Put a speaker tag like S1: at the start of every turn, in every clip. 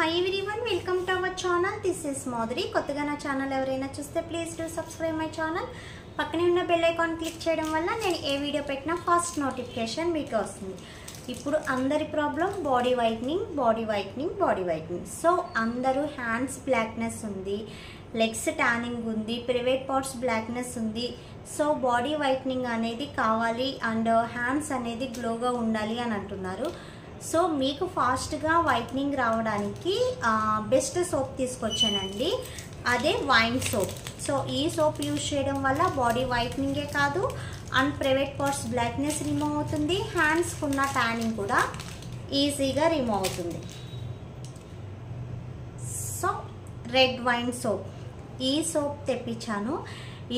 S1: Hi everyone, welcome to our channel. This is Madhuri. కొత్తగా నా channel ఎవరైనా చూస్తే please do subscribe my channel. పక్కనే ఉన్న బెల్ ఐకాన్ క్లిక్ చేయడం వల్ల నేను ఏ వీడియో పెట్టినా ఫస్ట్ నోటిఫికేషన్ మీకు వస్తుంది. ఇప్పుడు అందరి ప్రాబ్లం బాడీ వైట్నింగ్. సో అందరూ హ్యాండ్స్ బ్లాక్నెస్ ఉంది, లెగ్స్ ట్యానింగ్ ఉంది, ప్రైవేట్ పార్ట్స్ బ్లాక్నెస్ ఉంది. సో బాడీ వైట్నింగ్ అనేది కావాలి అండ్ హ్యాండ్స్ అనేది గ్లోగా ఉండాలి అని అంటున్నారు. సో మీకు ఫాస్ట్గా వైట్నింగ్ రావడానికి బెస్ట్ సోప్ తీసుకొచ్చానండి, అదే వైన్ సోప్. సో ఈ సోప్ యూజ్ చేయడం వల్ల బాడీ వైట్నింగే కాదు and private parts blackness remove అవుతుంది, హ్యాండ్స్కి ఉన్న ట్యానింగ్ కూడా ఈజీగా రిమూవ్ అవుతుంది. సో రెడ్ వైన్ సోప్, ఈ సోప్ తెప్పించాను.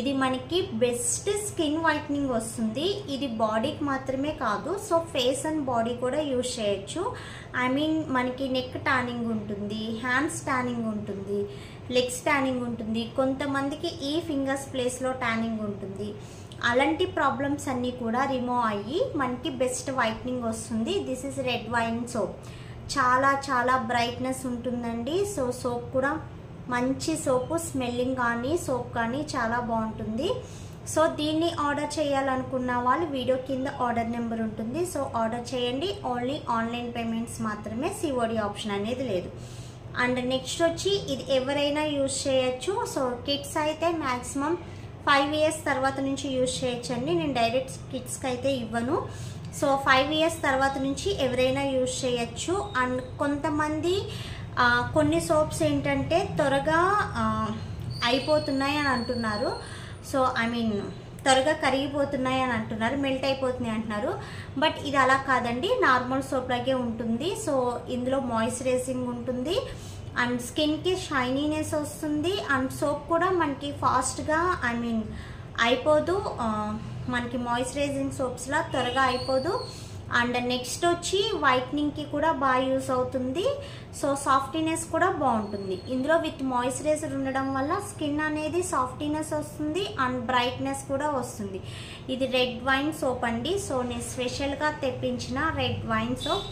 S1: ఇది మనకి బెస్ట్ స్కిన్ వైట్నింగ్ వస్తుంది. ఇది బాడీకి మాత్రమే కాదు, సో ఫేస్ అండ్ బాడీ కూడా యూజ్ చేయొచ్చు. ఐ మీన్ మనకి నెక్ ట్యానింగ్ ఉంటుంది, హ్యాండ్స్ ట్యానింగ్ ఉంటుంది, లెగ్స్ ట్యానింగ్ ఉంటుంది, కొంతమందికి ఈ ఫింగర్స్ ప్లేస్లో ట్యానింగ్ ఉంటుంది. అలాంటి ప్రాబ్లమ్స్ అన్నీ కూడా రిమూవ్ అయ్యి మనకి బెస్ట్ వైట్నింగ్ వస్తుంది. This is red wine soap. చాలా బ్రైట్నెస్ ఉంటుందండి. సో సోప్ కూడా మంచి సోపు, స్మెల్లింగ్ కానీ సోప్ కానీ చాలా బాగుంటుంది. సో దీన్ని ఆర్డర్ చేయాలనుకున్న వాళ్ళు వీడియో కింద ఆర్డర్ నెంబర్ ఉంటుంది. సో ఆర్డర్ చేయండి. ఓన్లీ ఆన్లైన్ పేమెంట్స్ మాత్రమే, సిఓడి ఆప్షన్ అనేది లేదు. అండ్ నెక్స్ట్ వచ్చి ఇది ఎవరైనా యూజ్ చేయొచ్చు. సో కిడ్స్ అయితే మ్యాక్సిమం 5 years తర్వాత నుంచి యూజ్ చేయొచ్చండి. నేను డైరెక్ట్ కిడ్స్కి అయితే ఇవ్వను. సో 5 years తర్వాత నుంచి ఎవరైనా యూజ్ చేయొచ్చు. అండ్ కొంతమంది కొన్ని సోప్స్ ఏంటంటే త్వరగా అయిపోతున్నాయి అని అంటున్నారు. సో ఐ మీన్ త్వరగా కరిగిపోతున్నాయి అని అంటున్నారు, మెల్ట్ అయిపోతున్నాయి అంటున్నారు. బట్ ఇది అలా కాదండి, నార్మల్ సోప్ లాగే ఉంటుంది. సో ఇందులో మాయిశ్చరైజింగ్ ఉంటుంది అండ్ స్కిన్కి షైనీనెస్ వస్తుంది. అండ్ సోప్ కూడా మనకి ఫాస్ట్గా ఐ మీన్ అయిపోదు, మనకి మాయిశ్చరైజింగ్ సోప్స్లా త్వరగా అయిపోదు. అండ్ నెక్స్ట్ వచ్చి వైట్నింగ్కి కూడా బాగా యూస్ అవుతుంది. సో సాఫ్టీనెస్ కూడా బాగుంటుంది. ఇందులో విత్ మాయిశ్చరైజర్ ఉండడం వల్ల స్కిన్ అనేది సాఫ్టీనెస్ వస్తుంది అండ్ బ్రైట్నెస్ కూడా వస్తుంది. ఇది రెడ్ వైన్ సోప్ అండి. సో నేను స్పెషల్గా తెప్పించిన రెడ్ వైన్ సోప్.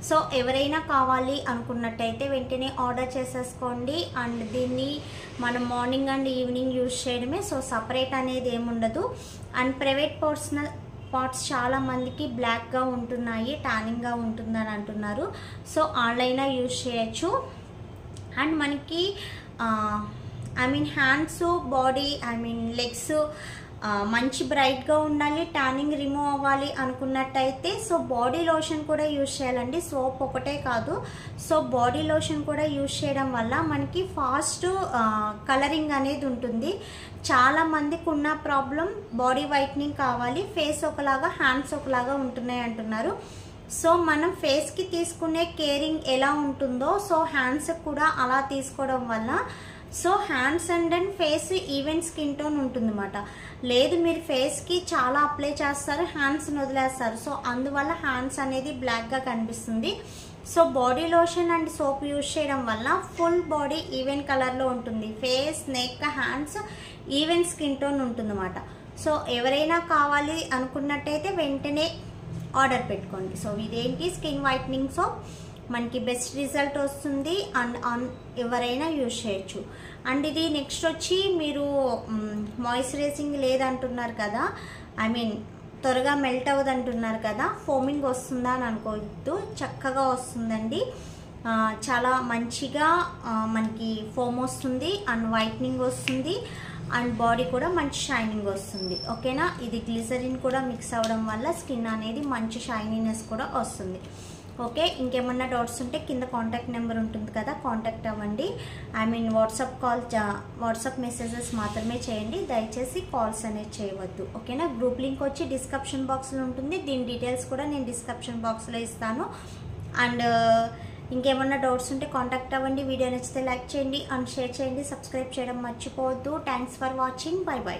S1: సో ఎవరైనా కావాలి అనుకున్నట్టయితే వెంటనే ఆర్డర్ చేసేసుకోండి. అండ్ దీన్ని మనం మార్నింగ్ అండ్ ఈవినింగ్ యూజ్ చేయడమే. సో సపరేట్ అనేది ఏముండదు. అండ్ ప్రైవేట్ పార్ట్స్ చాలా మందికి బ్లాక్గా ఉంటున్నాయి, ట్యానింగ్గా ఉంటుందని అంటున్నారు. సో ఆన్లైన్లో యూజ్ చేయొచ్చు. అండ్ మనకి I mean hands, body, I mean legs మంచి బ్రైట్గా ఉండాలి, ట్యానింగ్ రిమూవ్ అవ్వాలి అనుకున్నట్టయితే సో బాడీ లోషన్ కూడా యూజ్ చేయాలండి. సోప్ ఒకటే కాదు, సో బాడీ లోషన్ కూడా యూజ్ చేయడం వల్ల మనకి ఫాస్ట్ కలరింగ్ అనేది ఉంటుంది. చాలా మందికి ఉన్న ప్రాబ్లం బాడీ వైట్నింగ్ కావాలి, ఫేస్ ఒకలాగా హ్యాండ్స్ ఒకలాగా ఉంటున్నాయి అంటున్నారు. సో మనం ఫేస్కి తీసుకునే కేరింగ్ ఎలా ఉంటుందో సో హ్యాండ్స్కి కూడా అలా తీసుకోవడం వల్ల so hands and face even skin tone ఉంటుంది అన్నమాట. లేదు మీరు ఫేస్కి చాలా అప్లై చేస్తారు, హ్యాండ్స్ని వదిలేస్తారు. సో అందువల్ల హ్యాండ్స్ అనేది బ్లాక్గా కనిపిస్తుంది. So body lotion and soap use చేయడం వల్ల ఫుల్ బాడీ ఈవెన్ కలర్లో ఉంటుంది, face, neck, hands even skin tone ఉంటుంది అన్నమాట. సో ఎవరైనా కావాలి అనుకున్నట్టయితే వెంటనే ఆర్డర్ పెట్టుకోండి. సో ఇదేంటి స్కిన్ వైట్నింగ్ సోప్, మనకి బెస్ట్ రిజల్ట్ వస్తుంది అండ్ ఎవరైనా యూజ్ చేయొచ్చు. అండ్ ఇది నెక్స్ట్ వచ్చి మీరు మాయిశ్చరైజింగ్ లేదంటున్నారు కదా, ఐ మీన్ త్వరగా మెల్ట్ అవ్వదు అంటున్నారు కదా, ఫోమింగ్ వస్తుందా అని అనుకోవద్దు, చక్కగా వస్తుందండి. చాలా మంచిగా మనకి ఫోమ్ వస్తుంది అండ్ వైట్నింగ్ వస్తుంది అండ్ బాడీ కూడా మంచి షైనింగ్ వస్తుంది. ఓకేనా, ఇది గ్లిజరిన్ కూడా మిక్స్ అవ్వడం వల్ల స్కిన్ అనేది మంచి షైనీనెస్ కూడా వస్తుంది. ఇంకేమన్నా డౌట్స్ ఉంటే కింద కాంటాక్ట్ నెంబర్ ఉంటుంది కదా, కాంటాక్ట్ అవ్వండి. ఐ మీన్ వాట్సాప్ మెసేజెస్ మాత్రమే చేయండి, దయచేసి కాల్స్ అనేది చేయవద్దు. ఓకేనా, గ్రూప్ లింక్ వచ్చి డిస్క్రిప్షన్ బాక్స్లో ఉంటుంది, దీని డీటెయిల్స్ కూడా నేను డిస్క్రిప్షన్ బాక్స్లో ఇస్తాను. అండ్ ఇంకేమన్నా డౌట్స్ ఉంటే కాంటాక్ట్ అవ్వండి. వీడియో నచ్చితే లైక్ చేయండి అండ్ షేర్ చేయండి, సబ్స్క్రైబ్ చేయడం మర్చిపోవద్దు. Thanks for watching, by by.